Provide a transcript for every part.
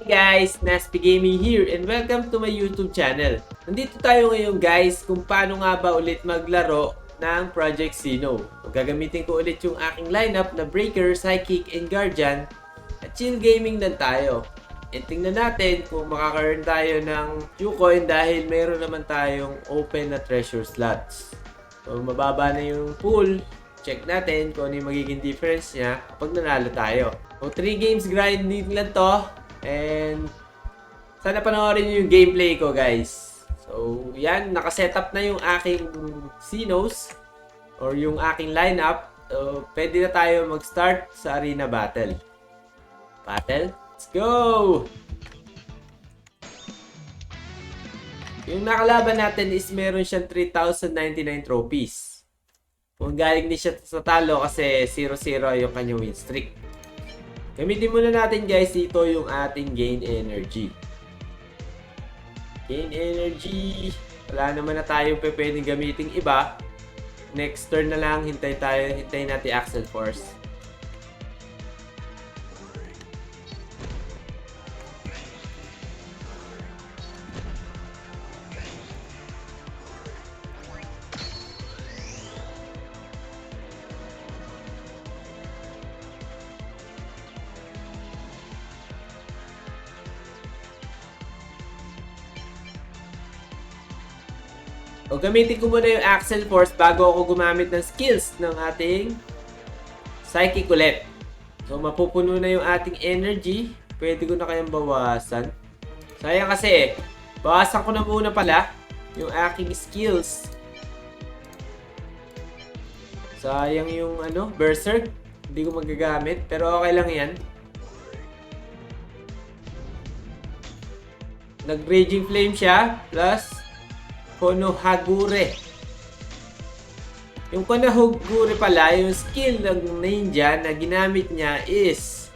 Guys, Nasty Gaming here and welcome to my YouTube channel. Nandito tayo ngayon guys kung paano nga ba ulit maglaro ng Project Sinnoh. Gagamitin ko ulit yung aking lineup na Breaker, Psychic, and Guardian at chill gaming lang tayo. And tingnan natin kung makaka-earn tayo ng Q-Coin dahil meron naman tayong open na treasure slots. So mababa na yung pool. Check natin kung ano yung magiging difference niya kapag nanalo tayo. So 3 games grinding lang to. And sana panoorin nyo yung gameplay ko guys. So yan, nakasetup na yung aking Sinnohs or yung aking lineup. So pwede na tayo mag-start sa arena battle. Let's go! Yung nakalaban natin is meron siyang 3,099 trophies. Kung galing din siya sa talo kasi 0-0 yung kanyang win streak. Gamitin muna natin guys dito yung ating gain energy. Gain energy. Wala naman na tayong pwedeng gamitin iba. Next turn na lang, hintayin natin Axel Force. O gamitin ko muna yung Axel Force bago ako gumamit ng skills ng ating Psychic ulit. So mapupuno na yung ating energy. Pwede ko na kayang bawasan. Sayang kasi bawasan ko na muna pala yung aking skills. Sayang yung Berserk. Hindi ko magagamit pero okay lang yan. Nag-Raging Flame siya plus Konohagure. Yung Konohagure pala, yung skill ng ninja na ginamit niya is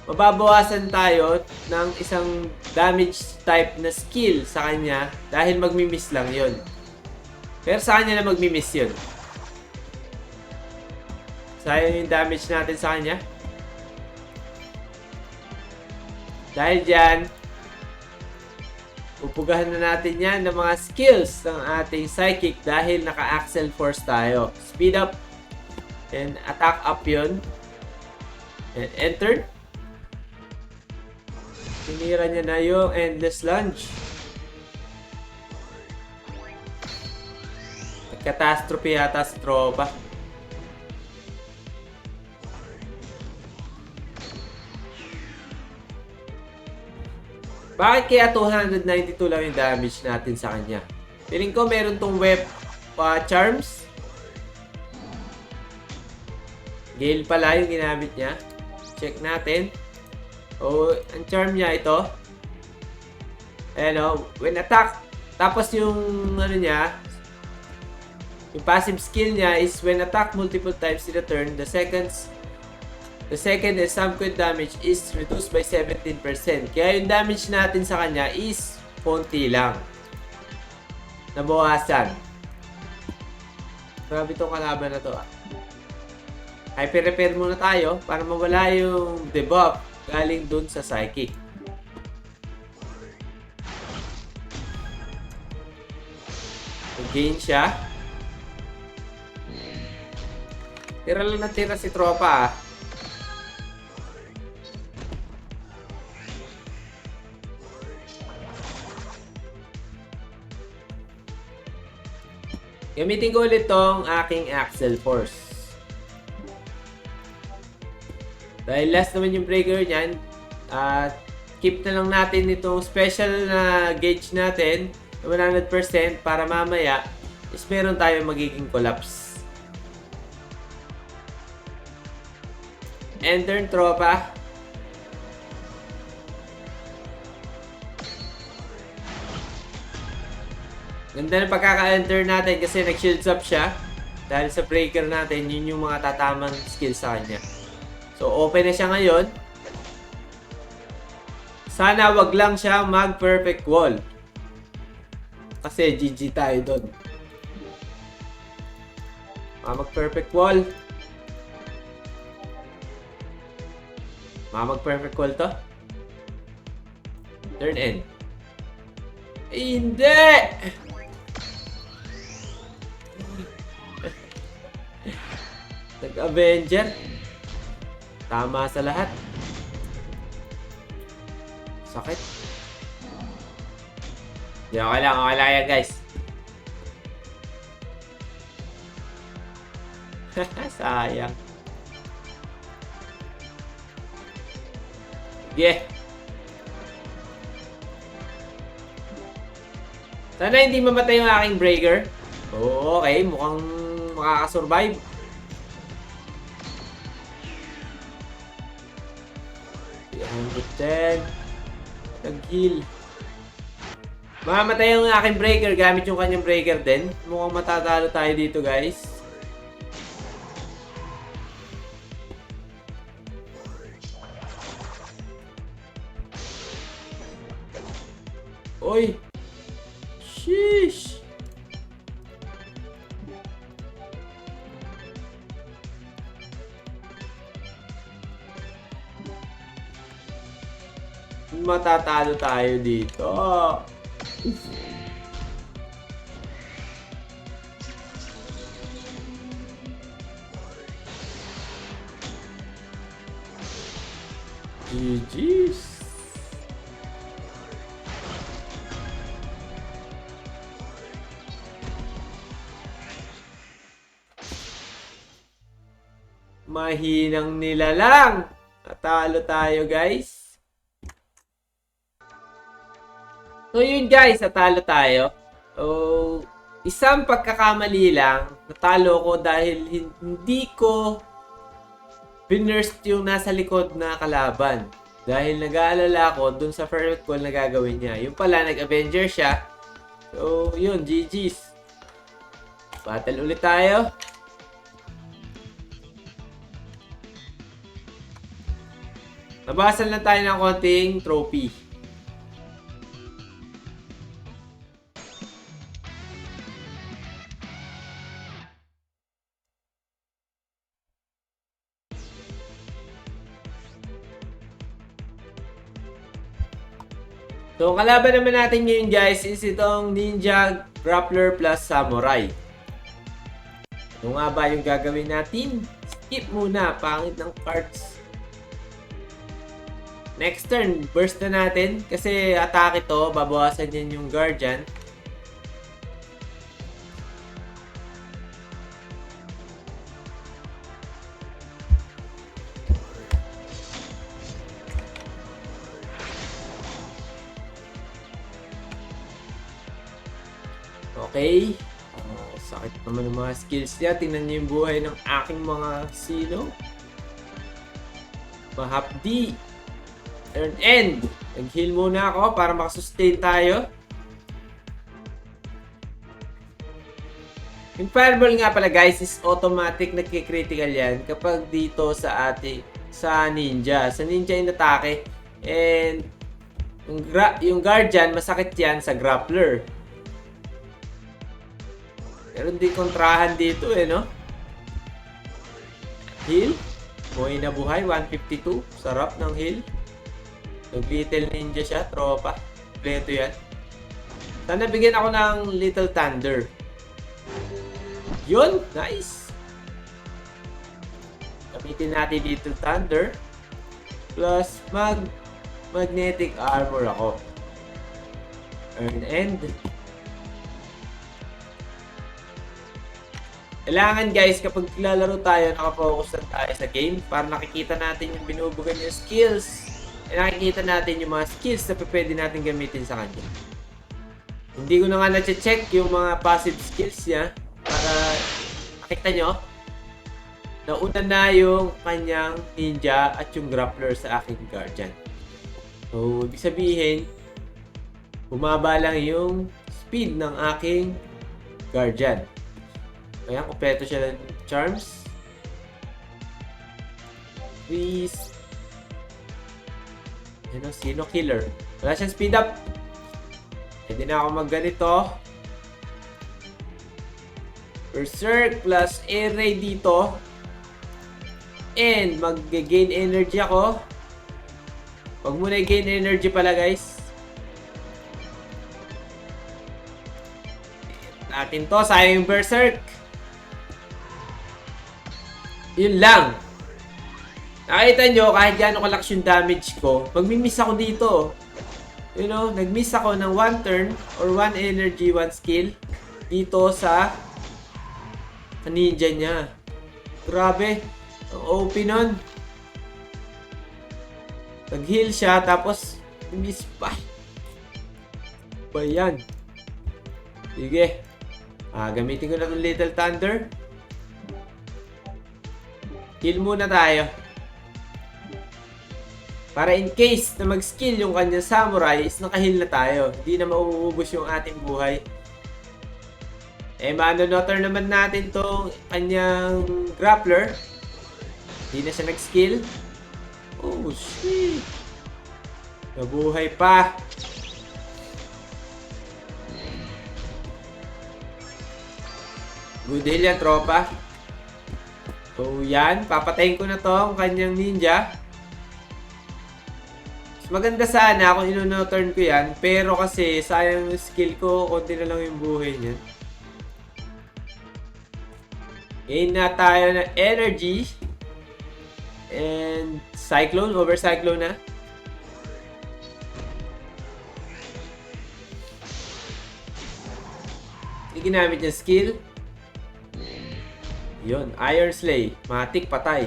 mababawasan tayo ng isang damage type na skill sa kanya dahil magmi-miss lang yun. Pero sa kanya na magmi-miss yun. Sayang yung damage natin sa kanya. Dahil dyan, upugahan na natin yan ng mga skills ng ating Psychic dahil naka-Axel Force tayo. Speed up and attack up yun. And enter. Tinira niya na yung Endless Lunge. Catastrophe yata sa tropa. Bakit kaya 292 lang yung damage natin sa kanya? Feeling ko meron tong web charms. Gale pala yung ginamit niya. Check natin. O, ang charm niya ito. Ayan o, when attack. Tapos yung niya, yung passive skill niya is when attack multiple times in a turn, the second is some crit damage is reduced by 17%. Kaya yung damage natin sa kanya is konti lang. Nabawasan. Grabe itong kalaban na to. Hyper repair muna tayo para mawala yung debuff galing dun sa Psychic. Gain siya. Tira lang na tira si tropa . Gamitin ko ulit tong aking Axel Force. Dahil last naman yung breaker niyan, keep na lang natin itong special na gauge natin na 100% para mamaya is meron tayong magiging collapse. Enter tropa. Ganda ng pagkaka-enter natin kasi nag-shields up siya. Dahil sa breaker natin, yun yung mga tatamang skill sa kanya. So, open na siya ngayon. Sana wag lang siya mag-perfect wall. Kasi GG tayo doon. Mag-perfect wall. Mag-perfect wall to. Turn end. Ay, hindi! Nag-Avenger. Tama sa lahat. Sakit. Di, okay lang yan guys. Sayang. Sige. Sana hindi mamatay yung aking breaker. Oo, okay. Mukhang makakasurvive. $110. Nag-heal. Mamamatay yung aking breaker gamit yung kanyang breaker din. Mukhang matatalo tayo dito guys. Oy! Sheesh! Matatalo tayo dito. GG's. Mahinang nila lang. Natalo tayo guys. So yun guys, natalo tayo. So, isang pagkakamali lang, natalo ko dahil hindi ko pinurst yung nasa likod na kalaban. Dahil nag-aalala ko dun sa first call na gagawin niya. Yung pala, nag-Avenger siya. So, yun, GG's. Battle ulit tayo. Nabasan lang tayo ng konting trophy. So, kalaban naman natin ngayon guys is itong Ninja Grappler plus Samurai. Ano nga ba yung gagawin natin? Skip muna, pangit ng cards. Next turn, burst na natin kasi atake to, babawasan yan yung Guardian. Okay. Sakit naman ng mga skills niya. Tingnan niyo yung buhay ng aking mga sino. Mahapdi. Turn end. Nag-heal muna ako para makasustain tayo. Yung fireball nga pala guys is automatic nagki-critical yan kapag dito sa ninja. Sa ninja inatake. And yung guardian masakit yan sa grappler. Pero hindi kontrahan dito no? Heal. Buhay na buhay. 152. Sarap ng heal. Nag-little ninja siya. Tropa. Pleto yan. Sana bigyan ako ng little thunder. Yun. Nice. Gamitin natin little thunder. Plus magnetic armor ako. Earn end. Kailangan guys, kapag lalaro tayo, nakafocus lang tayo sa game para nakikita natin yung binubugan yung skills. E nakikita natin yung mga skills na pwede natin gamitin sa kanya. Hindi ko na nga na-check yung mga passive skills niya para makita nyo. Nauna na yung kanyang ninja at yung grappler sa aking guardian. So, ibig sabihin, bumaba lang yung speed ng aking guardian. Kaya kompleto siya ng charms. Please. Sino killer? Wala siyang speed up. Pwede na ako magganito. Berserk plus air ray dito. And mag-gain energy ako. Huwag muna i-gain energy pala guys. Atin to, sayang yung berserk. Yun lang. Nakita nyo, kahit gaano kalakas yung damage ko, magmi-miss ako dito. You know, nag-miss ako ng 1 turn or 1 energy, 1 skill dito sa ninja niya. Grabe. Ang OP nun. Nag-heal siya, tapos miss pa. Ba yan? Sige. Gamitin ko na itong Little Thunder. Heal muna tayo. Para in case na mag-skill yung kanyang samurai, is naka-heal na tayo. Hindi na mauubos yung ating buhay. Manonoter naman natin tong kanyang grappler. Hindi na siya nag-skill. Oh, shit. Nabuhay pa. Good heal yan, tropa. So, yan. Papatayin ko na to ang kanyang ninja. Maganda sana kung ino-turn ko yan. Pero kasi sayang yung skill ko. Konti na lang yung buhay niya. Gain na tayo ng energy. And cyclone. Over cyclone na. Hindi ginamit yung skill. Yun. Iron Slay. Matik patay.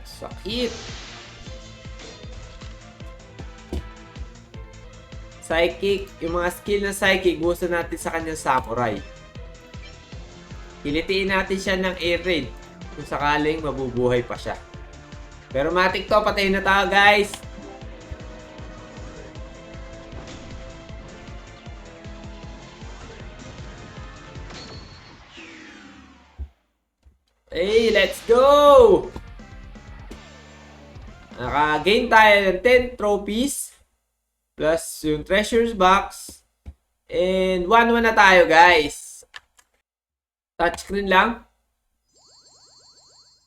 Sakit. Psychic, yung mga skill na psychic, gusto natin sa kanyang samurai. Hilitiin natin siya ng air raid kung sakaling mabubuhay pa siya. Pero matik to, patayin na tayo guys. Hey, let's go! Naka-gain tayo ng 10 trophies. Plus yung treasures box. And 1-1 na tayo guys. Touchscreen lang.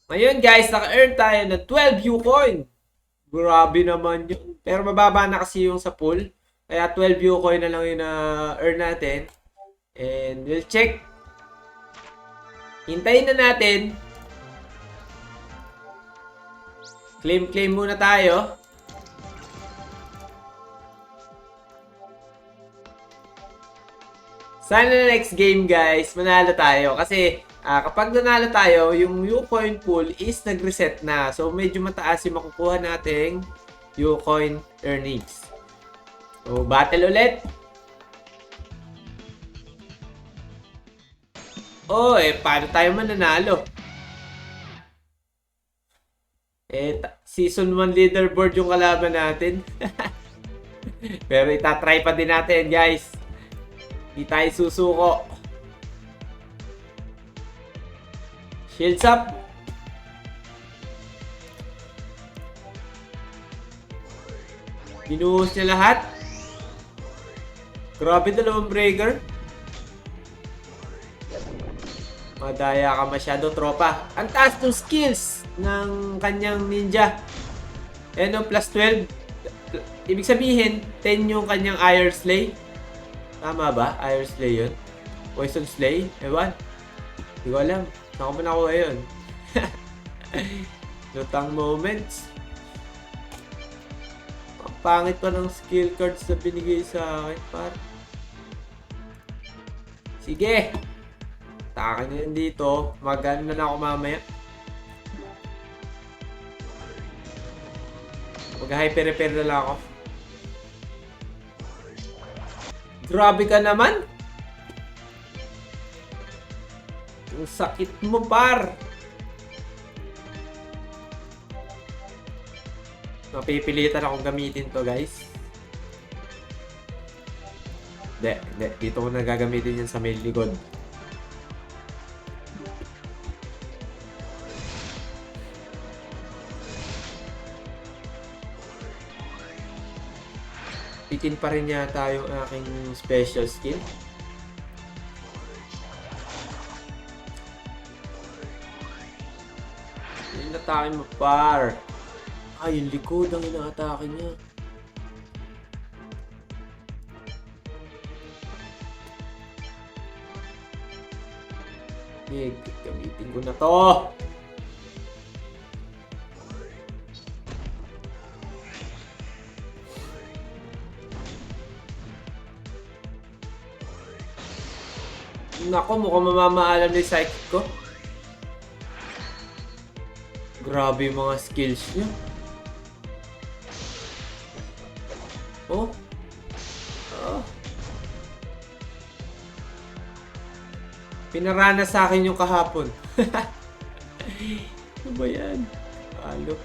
Ngayon guys, naka-earn tayo ng 12 U-coin. Grabe naman yun. Pero mababa na kasi yung sa pool. Kaya 12 U-coin na lang yung na-earn natin. And we'll check. Hintayin na natin. Claim muna tayo. Sana na next game guys, manalo tayo. Kasi kapag nanalo tayo, yung U-coin pool is nag-reset na. So medyo mataas yung makukuha nating U-coin earnings. So battle ulit. Oh, paano tayo mananalo? Season 1 leaderboard yung kalaban natin. Pero itatry pa din natin guys. Hindi tayo susuko. Shields up. Binuhos niya lahat. Grabe, dalawang breaker. Madaya ka masyado, tropa. Ang taas ng skills ng kanyang ninja. Plus 12. Ibig sabihin, 10 yung kanyang Iron Slay. Tama ba? Iron Slay yun? Poison Slay? Ewan. Hindi ko alam. Saan ko ba nakuha yun? Lutang moments. Ang pangit pa ng skill cards na binigay sa akin, par. Sige. Takan nyo yun dito. Mag-ano na ako mamaya. Mag-hyper-repair na lang ako. Grabe ka naman. Ang sakit mo, par. Mapipilitan akong gamitin to, guys. Hindi. Dito ko na gagamitin yan sa may likod. Pitin pa rin yata yung aking special skill. Yung atake mo, par. Yung likod ang inaatake niya. Sige, gamitin ko na to. Nako, mukhang mamamaalam na yung psychic ko. Grabe yung mga skills niya. Oh. Oh. Pinarana sa akin yung kahapon. Ano ba yan? Halo.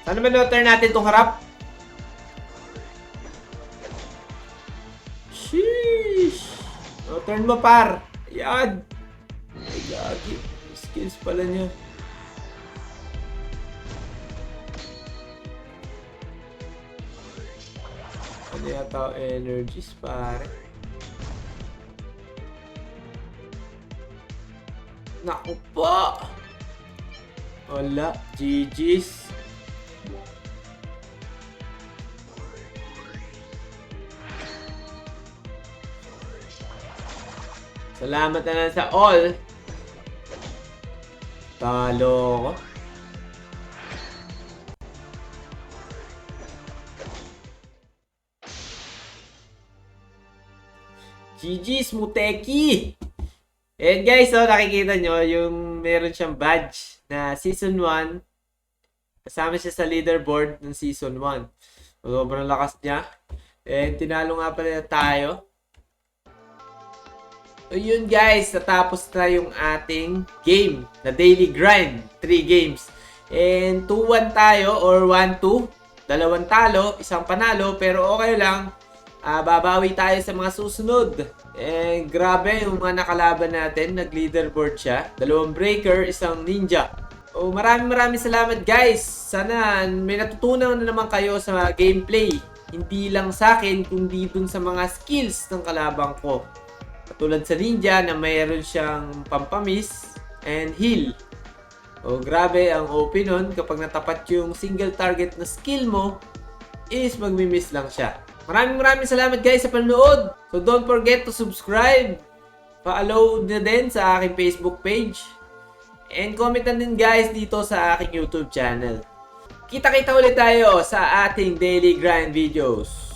Sana ba no-turn natin itong harap? Sheesh! No-turn mo, par! Ayan! Ay, gagi. Skills pala niya. Ano yata energies, pare? Naku po! Wala. GG's. Salamat na lang sa all. Talo ko. GG's Muteki! And guys, so nakikita nyo yung meron siyang badge na Season 1. Kasama siya sa leaderboard ng Season 1. Sobrang lakas niya. And tinalo nga pala tayo. So yun guys, natapos na yung ating game na daily grind. 3 games. And 2-1 tayo or 1-2. 2 talo, 1 panalo. Pero okay lang. Babawi tayo sa mga susunod. And grabe yung mga nakalaban natin. Nag-leaderboard siya. 2 breaker, 1 ninja. Oh, maraming salamat guys. Sana may natutunan na naman kayo sa gameplay. Hindi lang sa akin, kundi dun sa mga skills ng kalabang ko. Katulad sa ninja na mayroon siyang pampamis and heal. O grabe ang OP nun kapag natapat yung single target na skill mo is magmi-miss lang siya. Maraming salamat guys sa panonood. So don't forget to subscribe. Follow na din sa aking Facebook page. And comment na din guys dito sa aking YouTube channel. Kita-kita ulit tayo sa ating daily grind videos.